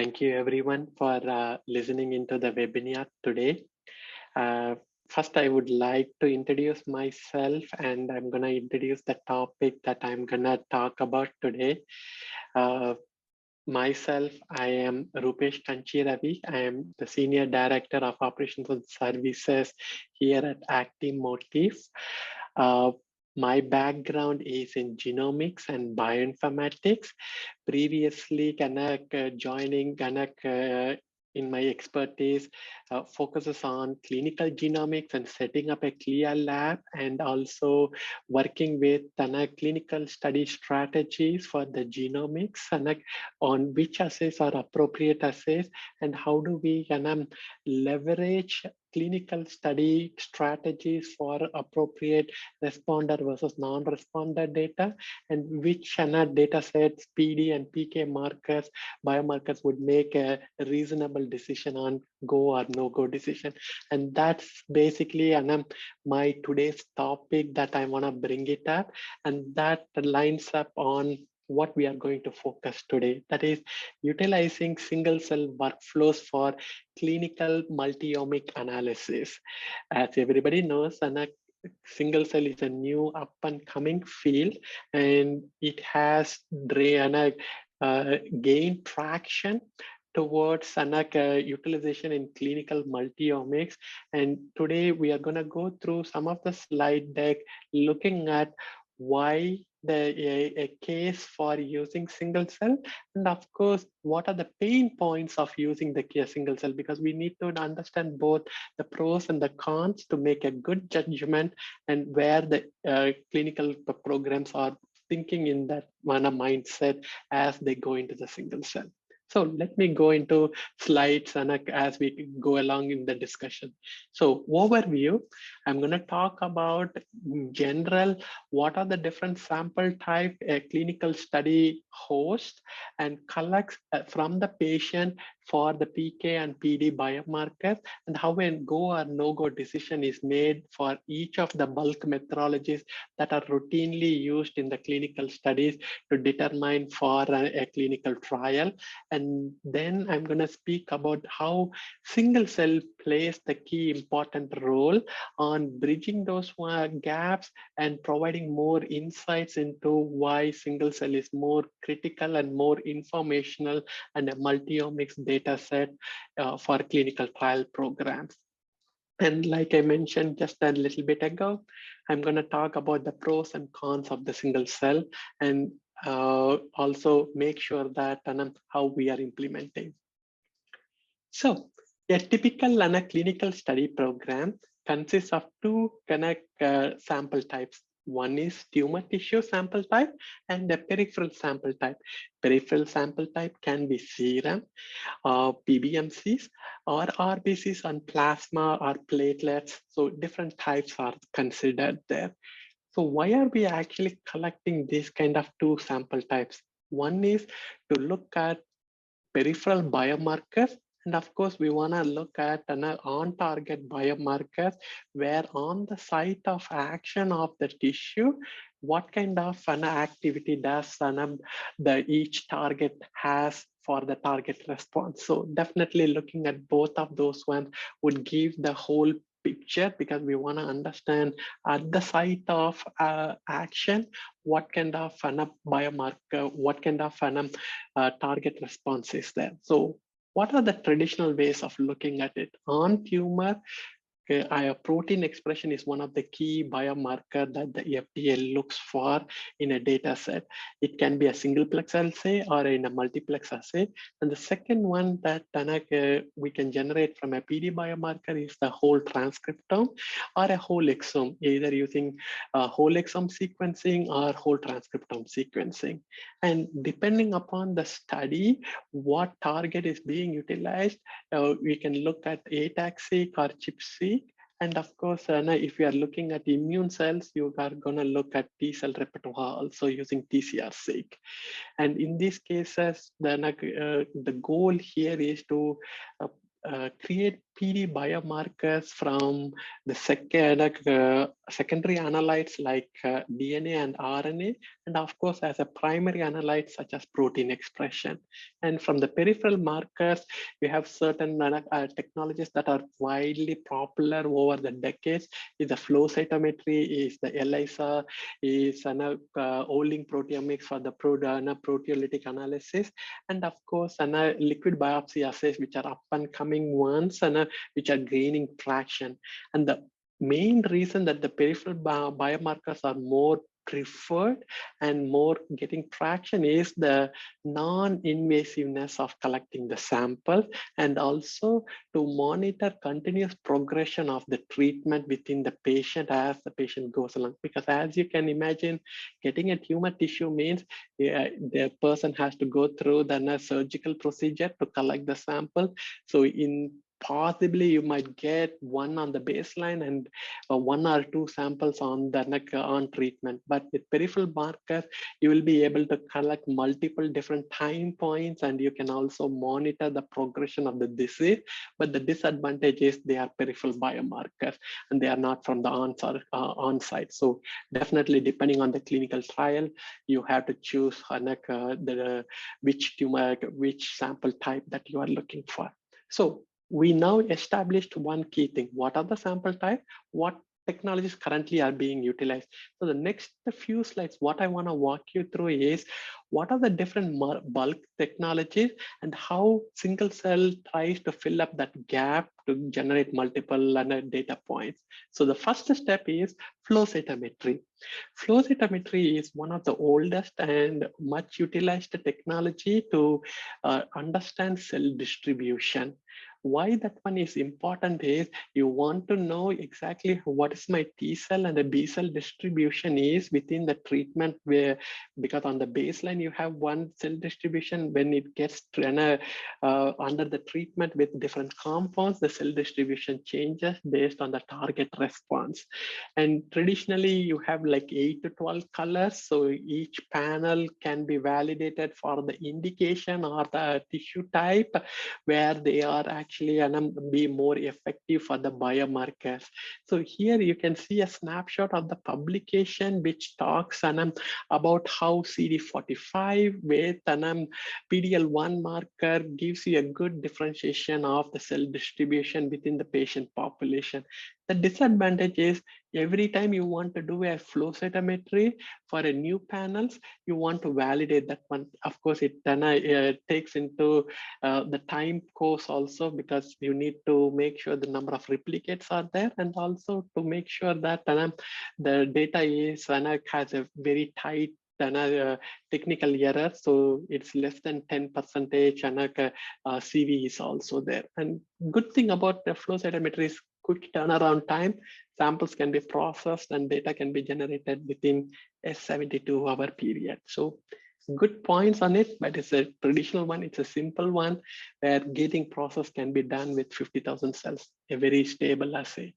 Thank you everyone for listening into the webinar today. First, I would like to introduce myself, and I'm going to introduce the topic that I'm going to talk about today. Myself, I am Rupesh Kanchi Ravi. I am the Senior Director of Operations and Services here at Active Motif. My background is in genomics and bioinformatics. Previously, joining in my expertise focuses on clinical genomics and setting up a CLIA lab, and also working with clinical study strategies for the genomics and on which assays are appropriate assays and how do we leverage clinical study strategies for appropriate responder versus non-responder data, and which data sets, PD and PK markers, biomarkers would make a reasonable decision on go or no go decision. And that's basically my today's topic that I want to bring it up, and that lines up on what we are going to focus today. That is utilizing single cell workflows for clinical multiomic analysis. As everybody knows, single cell is a new up and coming field, and it has gained traction towards utilization in clinical multiomics. And today we are going to go through some of the slide deck looking at why a case for using single cell, and of course what are the pain points of using the single cell, because we need to understand both the pros and the cons to make a good judgment, and where the clinical programs are thinking in that mindset as they go into the single cell. So let me go into slides as we go along in the discussion. So overview, I'm going to talk about in general, what are the different sample type a clinical study hosts and collects from the patient for the PK and PD biomarkers, and how a go or no-go decision is made for each of the bulk methodologies that are routinely used in the clinical studies to determine for a clinical trial. And then I'm going to speak about how single cell plays the key important role on bridging those gaps and providing more insights into why single cell is more critical and more informational and a multiomics data set for clinical trial programs. And like I mentioned just a little bit ago, I'm going to talk about the pros and cons of the single cell, and also make sure that how we are implementing. So a typical clinical study program consists of two sample types. One is tumor tissue sample type and a peripheral sample type. Peripheral sample type can be serum, PBMCs, or RBCs on plasma or platelets. So different types are considered there. So why are we actually collecting these kind of two sample types? One is to look at peripheral biomarkers, and of course, we want to look at on-target biomarkers, where on the site of action of the tissue, what kind of activity does each target has for the target response. So definitely looking at both of those ones would give the whole picture, because we want to understand at the site of action, what kind of biomarker, what kind of target response is there. So what are the traditional ways of looking at it? On tumor, protein expression is one of the key biomarker that the FDA looks for in a data set. It can be a singleplex assay or in a multiplex assay. And the second one that we can generate from a PD biomarker is the whole transcriptome or a whole exome, either using whole exome sequencing or whole transcriptome sequencing. And depending upon the study, what target is being utilized, we can look at ATAC-Seq or ChIP-seq. And of course, if you are looking at immune cells, you are going to look at T cell repertoire, also using TCR-Seq. And in these cases, the goal here is to create PD biomarkers from the secondary analytes like DNA and RNA, and of course as a primary analyte such as protein expression. And from the peripheral markers, we have certain technologies that are widely popular over the decades. Is the flow cytometry, is the ELISA, is Olink proteomics for the proteolytic analysis, and of course liquid biopsy assays, which are up and coming ones and which are gaining traction. And the main reason that the peripheral biomarkers are more preferred and more getting traction is the non-invasiveness of collecting the sample, and also to monitor continuous progression of the treatment within the patient as the patient goes along. Because as you can imagine, getting a tumor tissue means the person has to go through the surgical procedure to collect the sample. So possibly you might get one on the baseline and one or two samples on the on treatment. But with peripheral markers, you will be able to collect multiple different time points, and you can also monitor the progression of the disease. But the disadvantage is they are peripheral biomarkers and they are not from the on-site. So definitely, depending on the clinical trial, you have to choose which tumor, which sample type that you are looking for. So we now established one key thing. What are the sample type? What technologies currently are being utilized? So the next few slides, what I want to walk you through is what are the different bulk technologies and how single cell tries to fill up that gap to generate multiple data points. So the first step is flow cytometry. Flow cytometry is one of the oldest and much utilized technology to understand cell distribution. Why that one is important is you want to know exactly what is my T cell and the B cell distribution is within the treatment, where because on the baseline you have one cell distribution. When it gets under the treatment with different compounds, the cell distribution changes based on the target response. And traditionally you have like 8 to 12 colors, so each panel can be validated for the indication or the tissue type where they are actually be more effective for the biomarkers. So here you can see a snapshot of the publication which talks about how CD45 with PDL1 marker gives you a good differentiation of the cell distribution within the patient population. The disadvantage is every time you want to do a flow cytometry for a new panels, you want to validate that one. Of course, it takes into the time course also, because you need to make sure the number of replicates are there, and also to make sure that the data is has a very tight technical error, so it's less than 10% and CV is also there. And good thing about the flow cytometry is quick turnaround time. Samples can be processed and data can be generated within a 72-hour period. So good points on it, but it's a traditional one. It's a simple one where gating process can be done with 50,000 cells, a very stable assay.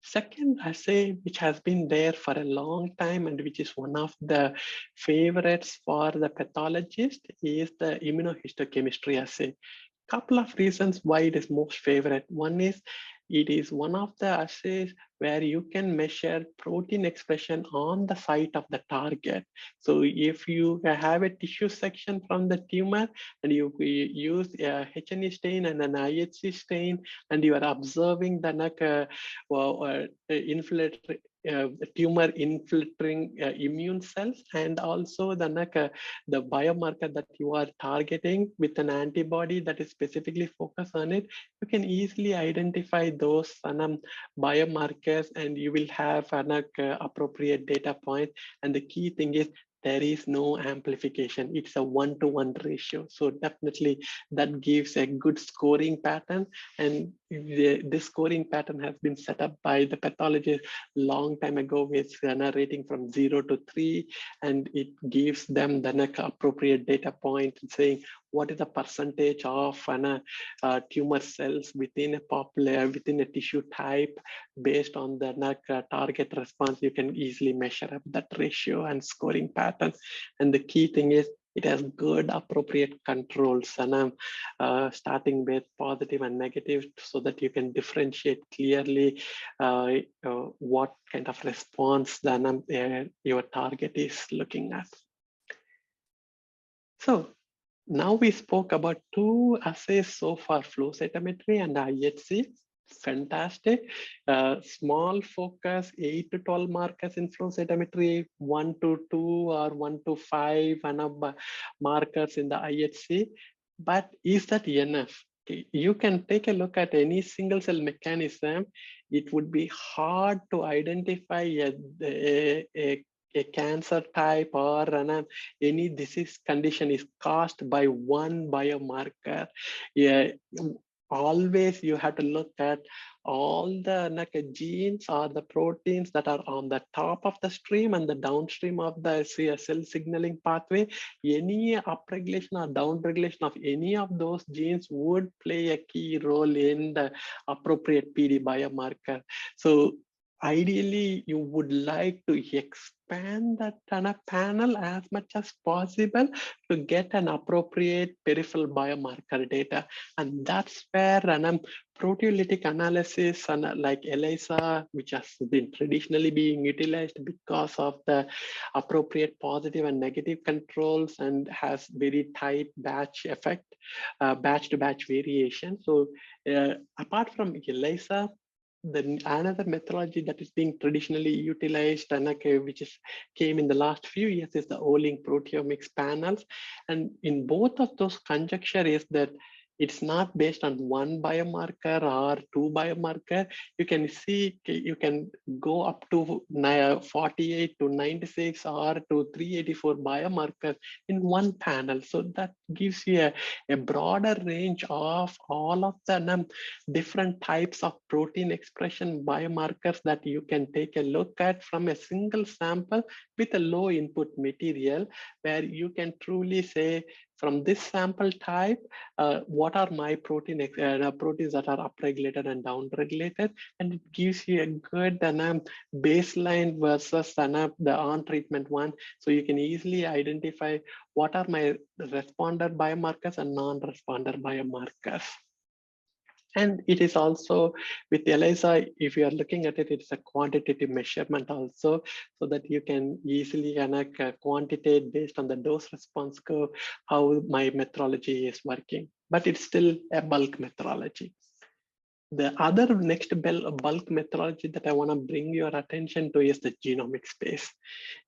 Second assay, which has been there for a long time and which is one of the favorites for the pathologist, is the immunohistochemistry assay. Couple of reasons why it is most favorite. One is it is one of the assays where you can measure protein expression on the site of the target. So if you have a tissue section from the tumor and you use a H&E stain and an IHC stain, and you are observing the tumor infiltrating immune cells, and also the biomarker that you are targeting with an antibody that is specifically focused on it, you can easily identify those biomarkers, and you will have an appropriate data point. And the key thing is there is no amplification. It's a 1-to-1 ratio. So definitely that gives a good scoring pattern. And this scoring pattern has been set up by the pathologist long time ago with a rating from 0 to 3. And it gives them the appropriate data point saying what is the percentage of tumor cells within a tissue type based on the target response. You can easily measure up that ratio and scoring pattern. And the key thing is It has good appropriate controls, and I'm starting with positive and negative so that you can differentiate clearly what kind of response then your target is looking at. So now we spoke about two assays so far, flow cytometry and IHC. Fantastic. Small focus, 8 to 12 markers in flow cytometry, 1 to 2 or 1 to 5 markers in the IHC. But is that enough? You can take a look at any single cell mechanism. It would be hard to identify a cancer type or any disease condition is caused by one biomarker. Yeah, always you have to look at all the genes or the proteins that are on the top of the stream and the downstream of the cell signaling pathway. Any upregulation or downregulation of any of those genes would play a key role in the appropriate PD biomarker. So ideally, you would like to expand that panel as much as possible to get an appropriate peripheral biomarker data. And that's where proteolytic analysis like ELISA, which has been traditionally being utilized because of the appropriate positive and negative controls and has very tight batch effect, batch to batch variation. So apart from ELISA, another methodology that is being traditionally utilized and which came in the last few years is the Olink proteomics panels. And in both of those conjecture is that it's not based on one biomarker or two biomarker. You can see, you can go up to 48 to 96 or to 384 biomarkers in one panel. So that gives you a broader range of all of the different types of protein expression biomarkers that you can take a look at from a single sample with a low input material, where you can truly say, from this sample type, what are my proteins that are upregulated and downregulated, and it gives you a good baseline versus the on-treatment one. So you can easily identify what are my responder biomarkers and non-responder biomarkers. And it is also with ELISA, if you are looking at it, it's a quantitative measurement also, so that you can easily quantitate based on the dose response curve, how my methodology is working. But it's still a bulk methodology. The other next bulk methodology that I want to bring your attention to is the genomic space.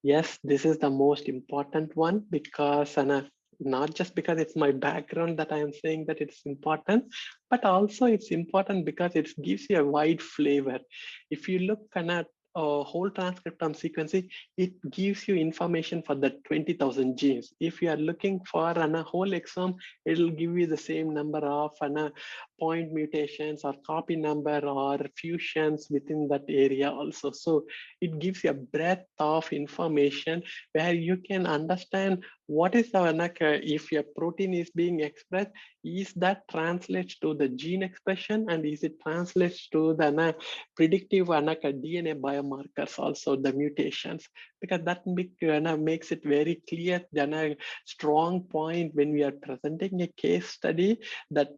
Yes, this is the most important one because not just because it's my background that I am saying that it's important, but also it's important because it gives you a wide flavor. If you look at whole transcriptome sequencing, it gives you information for the 20,000 genes. If you are looking for a whole exome, it'll give you the same number of point mutations or copy number or fusions within that area also. So it gives you a breadth of information where you can understand what is the if your protein is being expressed, is that translates to the gene expression, and is it translates to the predictive DNA biomarkers, also the mutations, because that makes it very clear, a strong point when we are presenting a case study that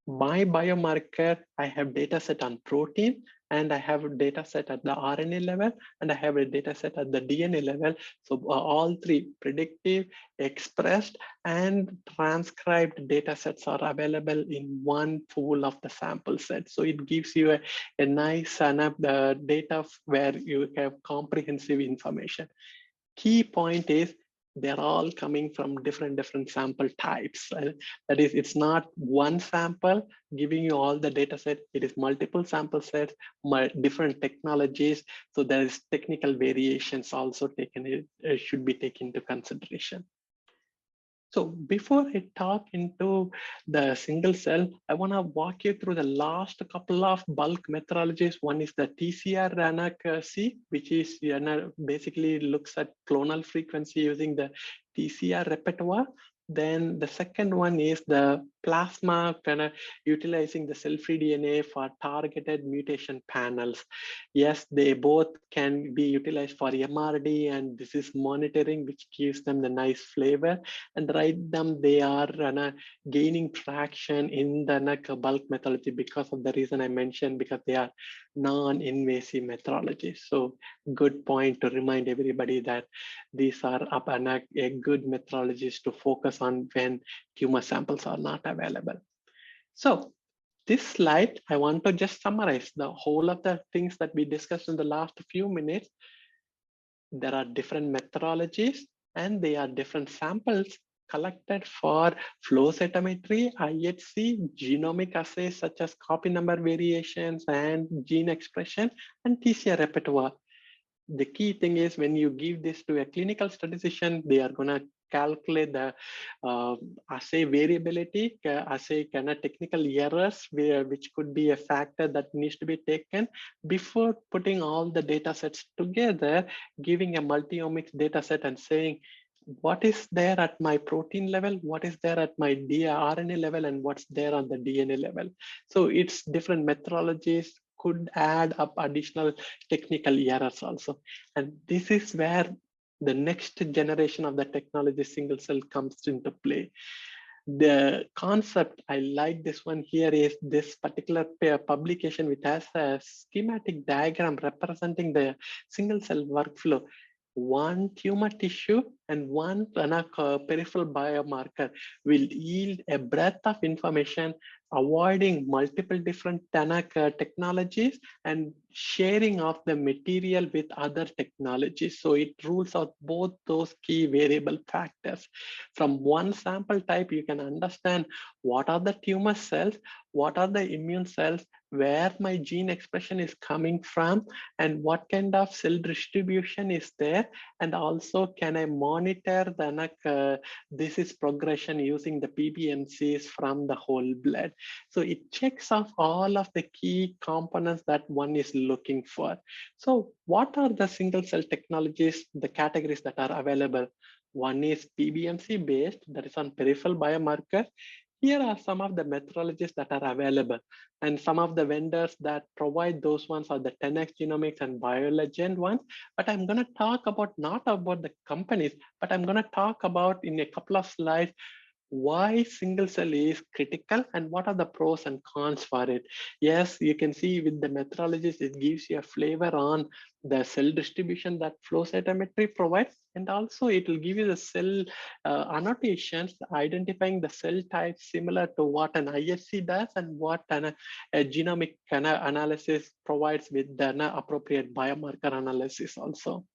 my biomarker, I have data set on protein, and I have a data set at the RNA level, and I have a data set at the DNA level. So all three, predictive, expressed, and transcribed data sets are available in one pool of the sample set. So it gives you a nice data where you have comprehensive information. Key point is they're all coming from different sample types. That is, it's not one sample giving you all the data set. It is multiple sample sets, different technologies. So there is technical variations also taken, should be taken into consideration. So before I talk into the single cell, I want to walk you through the last couple of bulk methodologies. One is the TCR-Seq, which is basically looks at clonal frequency using the TCR repertoire. Then the second one is the plasma kind of utilizing the cell-free DNA for targeted mutation panels. Yes, they both can be utilized for MRD and disease monitoring, which gives them the nice flavor. And right them, they are gaining traction in the bulk methodology because of the reason I mentioned, because they are non-invasive methodologies. So good point to remind everybody that these are a good methodologies to focus on when tumor samples are not available. So this slide, I want to just summarize the whole of the things that we discussed in the last few minutes. There are different methodologies and they are different samples collected for flow cytometry, IHC, genomic assays such as copy number variations and gene expression, and TCR repertoire. The key thing is when you give this to a clinical statistician, they are going to calculate the assay variability, assay kind of technical errors, which could be a factor that needs to be taken before putting all the data sets together, giving a multiomics data set and saying, what is there at my protein level, what is there at my RNA level, and what's there on the DNA level. So it's different methodologies could add up additional technical errors also. And this is where the next generation of the technology single cell comes into play. The concept, I like this one here, is this particular publication which has a schematic diagram representing the single cell workflow. One tumor tissue and one peripheral biomarker will yield a breadth of information, avoiding multiple different technologies and sharing of the material with other technologies. So it rules out both those key variable factors. From one sample type, you can understand what are the tumor cells, what are the immune cells, where my gene expression is coming from, and what kind of cell distribution is there. And also, can I monitor the disease progression using the PBMCs from the whole blood? So it checks off all of the key components that one is looking for. So what are the single cell technologies, the categories that are available? One is PBMC based, that is on peripheral biomarker. Here are some of the methodologies that are available, and some of the vendors that provide those ones are the 10x Genomics and BioLegend ones. But I'm going to talk about not about the companies, but I'm going to talk about in a couple of slides why single cell is critical and what are the pros and cons for it. Yes, you can see with the methodologies, it gives you a flavor on the cell distribution that flow cytometry provides, and also it will give you the cell annotations identifying the cell types similar to what an IHC does and what a genomic analysis provides with the appropriate biomarker analysis also.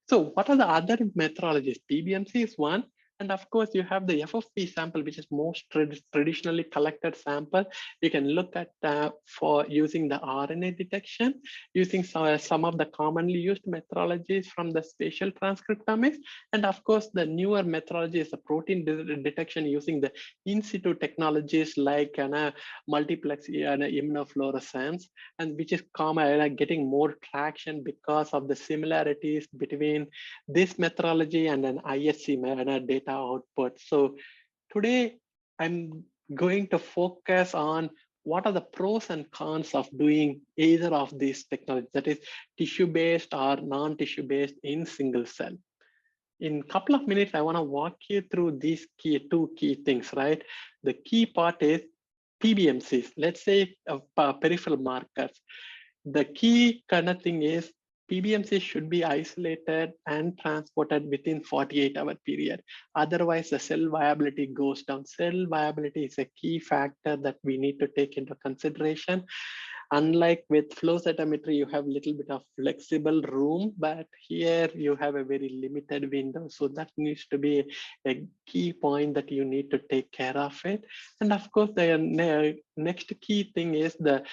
So what are the other methodologies? PBMC is one. And of course, you have the FFP sample, which is most traditionally collected sample. You can look at for using the RNA detection, using some of the commonly used methodologies from the spatial transcriptomics. And of course, the newer methodology is the protein detection using the in situ technologies like multiplex immunofluorescence, and which is common, getting more traction because of the similarities between this methodology and an IHC data output. So today I'm going to focus on what are the pros and cons of doing either of these technologies, that is tissue-based or non-tissue-based in single cell. In a couple of minutes, I want to walk you through these two key things, right? The key part is PBMCs, let's say peripheral markers. The key kind of thing is PBMCs should be isolated and transported within 48-hour period. Otherwise, the cell viability goes down. Cell viability is a key factor that we need to take into consideration. Unlike with flow cytometry, you have a little bit of flexible room, but here you have a very limited window. So that needs to be a key point that you need to take care of it. And of course, the next key thing is the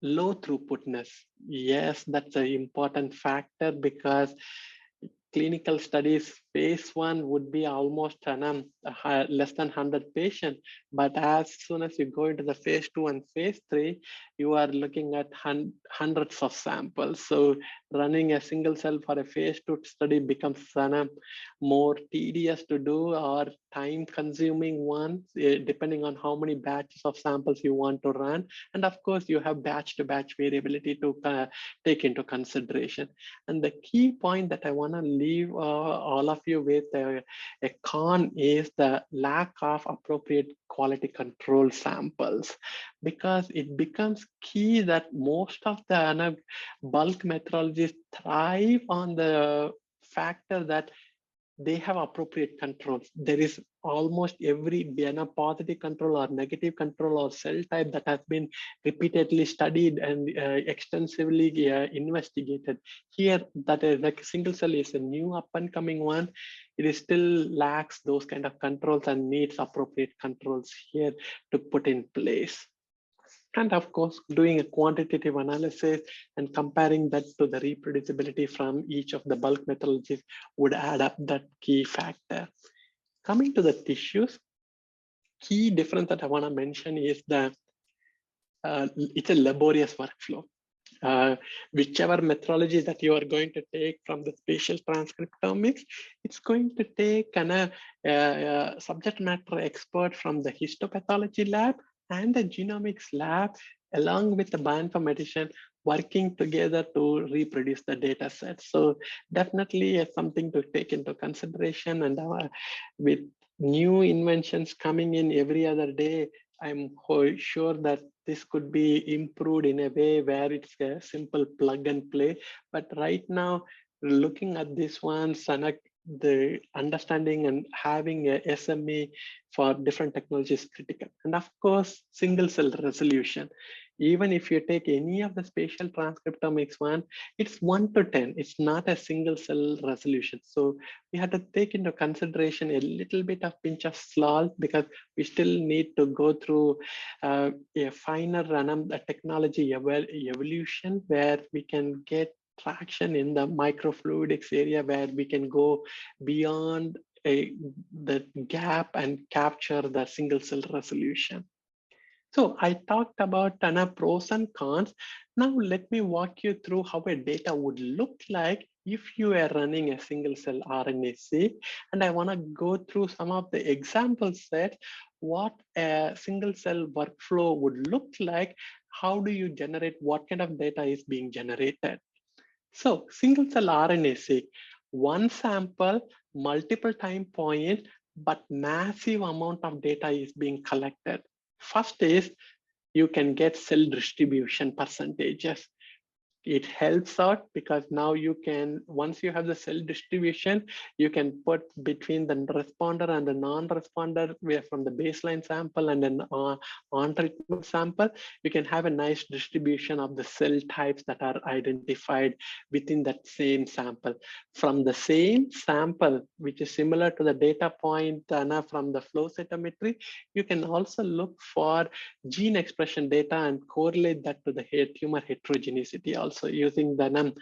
low throughputness. Yes, that's an important factor because clinical studies phase 1 would be almost less than 100 patients. But as soon as you go into the phase 2 and phase 3, you are looking at hundreds of samples. So running a single cell for a phase 2 study becomes more tedious to do or time consuming one, depending on how many batches of samples you want to run. And of course, you have batch to batch variability to take into consideration. And the key point that I want to leave all of you with a con is the lack of appropriate quality control samples, because it becomes key that most of the bulk methodologies thrive on the factor that they have appropriate controls. There is almost every positive control or negative control or cell type that has been repeatedly studied and extensively investigated. Here, that is like single cell is a new up and coming one. It is still lacks those kind of controls and needs appropriate controls here to put in place. And of course, doing a quantitative analysis and comparing that to the reproducibility from each of the bulk methodologies would add up that key factor. Coming to the tissues, key difference that I want to mention is that it's a laborious workflow. Whichever methodology that you are going to take from the spatial transcriptomics, it's going to take a subject matter expert from the histopathology lab and the genomics lab, along with the bioinformatician, working together to reproduce the data set. So definitely it's something to take into consideration. And with new inventions coming in every other day, I'm sure that this could be improved in a way where it's a simple plug and play. But right now, looking at this one, the understanding and having a SME for different technologies is critical. And of course, single cell resolution. Even if you take any of the spatial transcriptomics one, it's 1 to 10. It's not a single cell resolution. So we have to take into consideration a little bit of pinch of salt, because we still need to go through a finer technology evolution where we can get traction in the microfluidics area, where we can go beyond the gap and capture the single cell resolution. So I talked about pros and cons. Now let me walk you through how a data would look like if you are running a single cell RNA-Seq. And I want to go through some of the example sets, what a single cell workflow would look like. How do you generate, what kind of data is being generated? So single cell RNA-Seq, one sample, multiple time points, but massive amount of data is being collected. First is you can get cell distribution percentages. It helps out because now you can, once you have the cell distribution, you can put between the responder and the non-responder from the baseline sample and an on-treatment sample, you can have a nice distribution of the cell types that are identified within that same sample. From the same sample, which is similar to the data point from the flow cytometry, you can also look for gene expression data and correlate that to the tumor heterogeneity also. So using the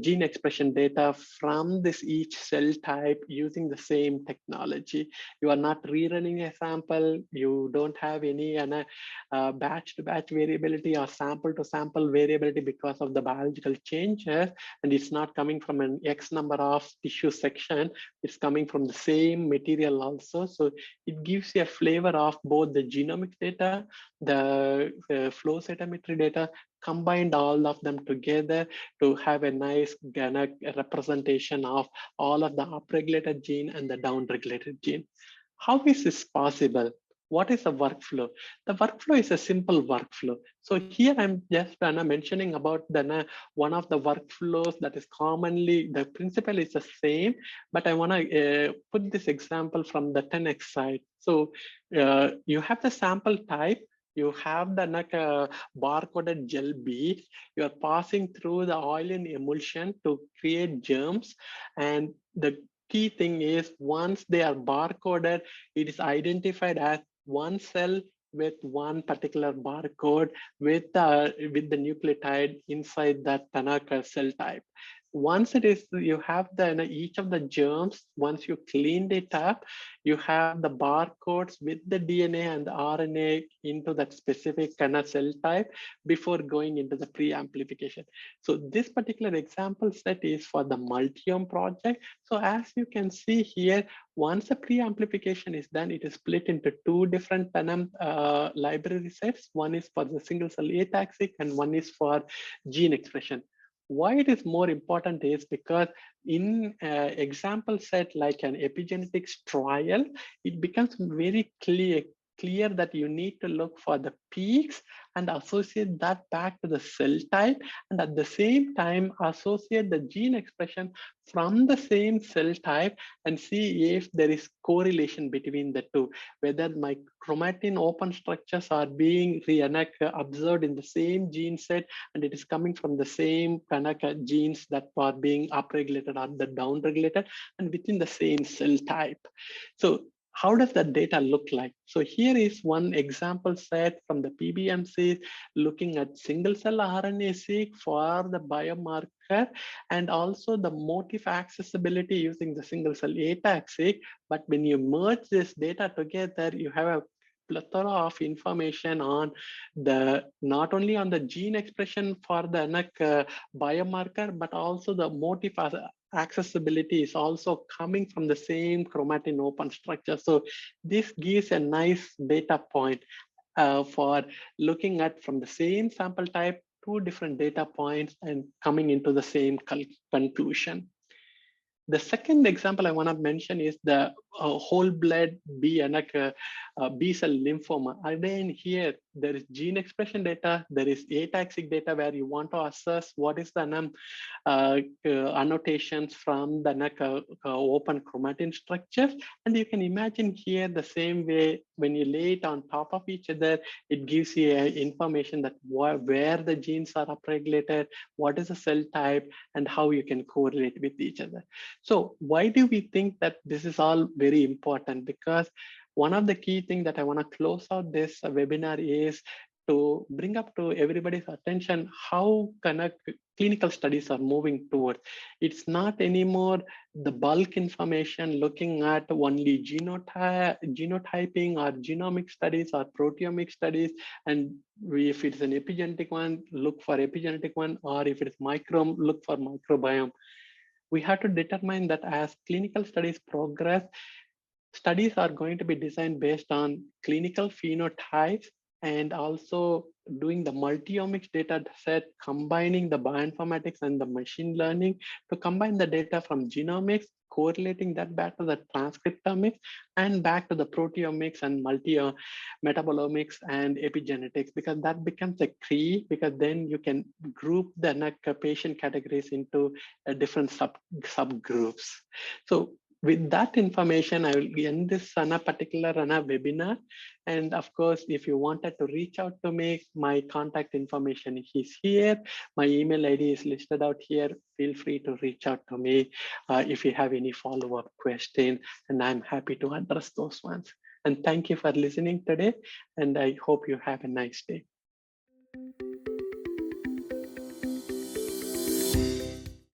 gene expression data from this each cell type using the same technology. You are not rerunning a sample. You don't have any batch to batch variability or sample to sample variability because of the biological changes. And it's not coming from an X number of tissue section. It's coming from the same material also. So it gives you a flavor of both the genomic data, the flow cytometry data, combined all of them together to have a nice representation of all of the upregulated gene and the downregulated gene. How is this possible? What is the workflow? The workflow is a simple workflow. So here I'm just mentioning about the one of the workflows that is commonly, the principle is the same, but I want to put this example from the 10x side. So you have the sample type. You have the barcoded gel beads. You are passing through the oil in emulsion to create germs. And the key thing is once they are barcoded, it is identified as one cell with one particular barcode with the nucleotide inside that cell type. once it is, you have the each of the germs, once you cleaned it up, you have the barcodes with the DNA and the RNA into that specific kind of cell type before going into the pre-amplification. So this particular example set is for the Multiome project. So as you can see here, once the pre-amplification is done, it is split into two different library sets. One is for the single cell ATAC-Seq and one is for gene expression. Why it is more important is because in example set like an epigenetics trial, it becomes very clear that you need to look for the peaks and associate that back to the cell type, and at the same time associate the gene expression from the same cell type and see if there is correlation between the two, whether my chromatin open structures are being observed in the same gene set and it is coming from the same kind of genes that are being upregulated or the downregulated and within the same cell type. So how does that data look like? So here is one example set from the PBMCs looking at single cell RNA-Seq for the biomarker and also the motif accessibility using the single cell ATAC-Seq. But when you merge this data together, you have a plethora of information on the not only on the gene expression for the biomarker, but also the motif accessibility is also coming from the same chromatin open structure. So this gives a nice data point for looking at from the same sample type, two different data points and coming into the same conclusion. The second example I want to mention is the whole blood B cell lymphoma. Again, here there is gene expression data, there is ATAC-Seq data where you want to assess what is the annotations from the open chromatin structures. And you can imagine here the same way when you lay it on top of each other, it gives you information that where the genes are upregulated, what is the cell type, and how you can correlate with each other. So why do we think that this is all very important? Because one of the key things that I want to close out this webinar is to bring up to everybody's attention how clinical studies are moving towards. It's not anymore the bulk information looking at only genotyping or genomic studies or proteomic studies. And if it's an epigenetic one, look for epigenetic one, or if it's microbiome, look for microbiome. We have to determine that as clinical studies progress, studies are going to be designed based on clinical phenotypes and also doing the multiomics data set, combining the bioinformatics and the machine learning to combine the data from genomics, correlating that back to the transcriptomics and back to the proteomics and metabolomics and epigenetics, because that becomes a key, because then you can group the patient categories into different subgroups. So with that information, I will end this particular webinar. And of course, if you wanted to reach out to me, my contact information is here. My email ID is listed out here. Feel free to reach out to me if you have any follow-up questions, and I'm happy to address those ones. And thank you for listening today. And I hope you have a nice day.